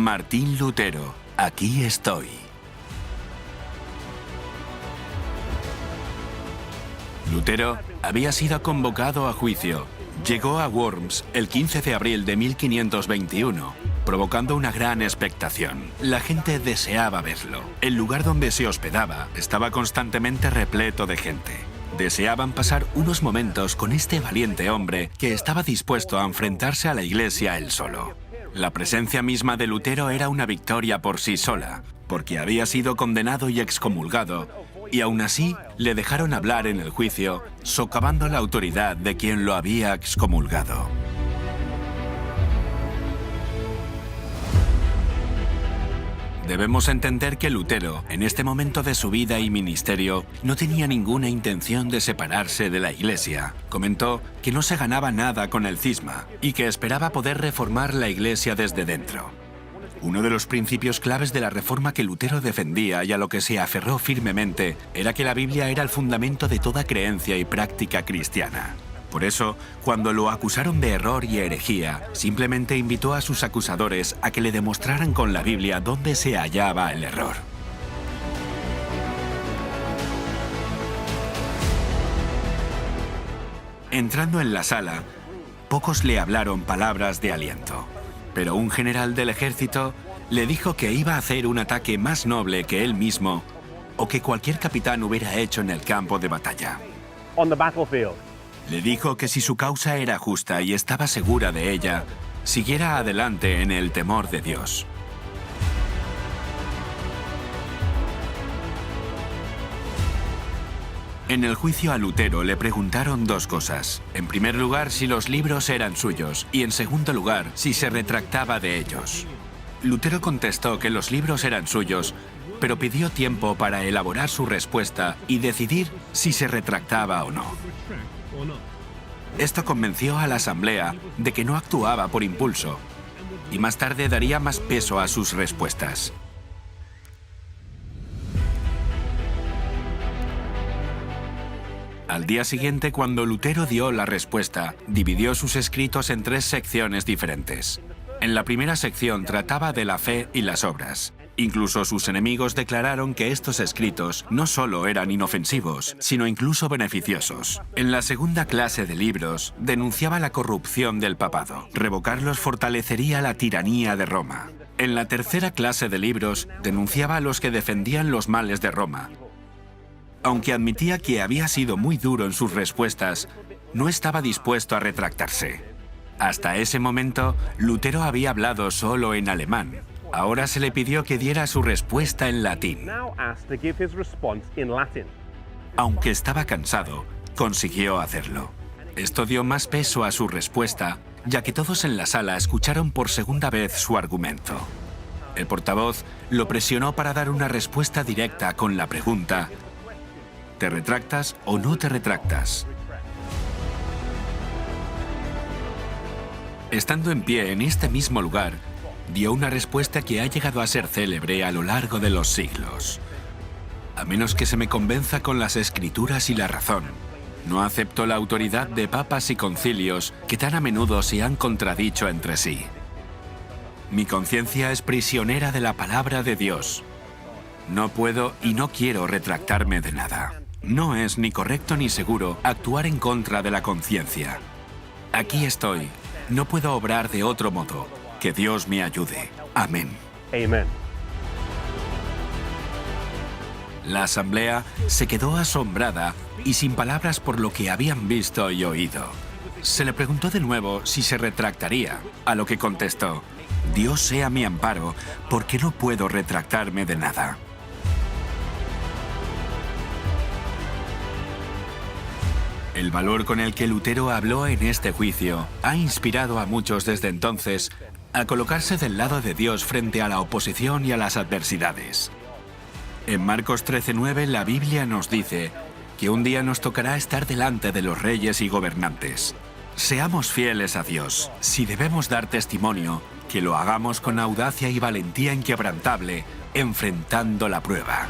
Martín Lutero, aquí estoy. Lutero había sido convocado a juicio. Llegó a Worms el 15 de abril de 1521, provocando una gran expectación. La gente deseaba verlo. El lugar donde se hospedaba estaba constantemente repleto de gente. Deseaban pasar unos momentos con este valiente hombre que estaba dispuesto a enfrentarse a la Iglesia él solo. La presencia misma de Lutero era una victoria por sí sola, porque había sido condenado y excomulgado, y aún así le dejaron hablar en el juicio, socavando la autoridad de quien lo había excomulgado. Debemos entender que Lutero, en este momento de su vida y ministerio, no tenía ninguna intención de separarse de la Iglesia. Comentó que no se ganaba nada con el cisma y que esperaba poder reformar la Iglesia desde dentro. Uno de los principios claves de la reforma que Lutero defendía y a lo que se aferró firmemente era que la Biblia era el fundamento de toda creencia y práctica cristiana. Por eso, cuando lo acusaron de error y herejía, simplemente invitó a sus acusadores a que le demostraran con la Biblia dónde se hallaba el error. Entrando en la sala, pocos le hablaron palabras de aliento, pero un general del ejército le dijo que iba a hacer un ataque más noble que él mismo o que cualquier capitán hubiera hecho en el campo de batalla. On the battlefield. Le dijo que si su causa era justa y estaba segura de ella, siguiera adelante en el temor de Dios. En el juicio a Lutero le preguntaron dos cosas. En primer lugar, si los libros eran suyos y en segundo lugar, si se retractaba de ellos. Lutero contestó que los libros eran suyos, pero pidió tiempo para elaborar su respuesta y decidir si se retractaba o no. Esto convenció a la asamblea de que no actuaba por impulso y más tarde daría más peso a sus respuestas. Al día siguiente, cuando Lutero dio la respuesta, dividió sus escritos en 3 secciones diferentes. En la primera sección trataba de la fe y las obras. Incluso sus enemigos declararon que estos escritos no solo eran inofensivos, sino incluso beneficiosos. En la segunda clase de libros, denunciaba la corrupción del papado. Revocarlos fortalecería la tiranía de Roma. En la tercera clase de libros, denunciaba a los que defendían los males de Roma. Aunque admitía que había sido muy duro en sus respuestas, no estaba dispuesto a retractarse. Hasta ese momento, Lutero había hablado solo en alemán. Ahora se le pidió que diera su respuesta en latín. Aunque estaba cansado, consiguió hacerlo. Esto dio más peso a su respuesta, ya que todos en la sala escucharon por segunda vez su argumento. El portavoz lo presionó para dar una respuesta directa con la pregunta: ¿te retractas o no te retractas? Estando en pie en este mismo lugar, dio una respuesta que ha llegado a ser célebre a lo largo de los siglos. A menos que se me convenza con las escrituras y la razón, no acepto la autoridad de papas y concilios que tan a menudo se han contradicho entre sí. Mi conciencia es prisionera de la palabra de Dios. No puedo y no quiero retractarme de nada. No es ni correcto ni seguro actuar en contra de la conciencia. Aquí estoy. No puedo obrar de otro modo. Que Dios me ayude. Amén. Amen. La asamblea se quedó asombrada y sin palabras por lo que habían visto y oído. Se le preguntó de nuevo si se retractaría, a lo que contestó: Dios sea mi amparo, porque no puedo retractarme de nada. El valor con el que Lutero habló en este juicio ha inspirado a muchos desde entonces a colocarse del lado de Dios frente a la oposición y a las adversidades. En Marcos 13:9 la Biblia nos dice que un día nos tocará estar delante de los reyes y gobernantes. Seamos fieles a Dios. Si debemos dar testimonio, que lo hagamos con audacia y valentía inquebrantable, enfrentando la prueba.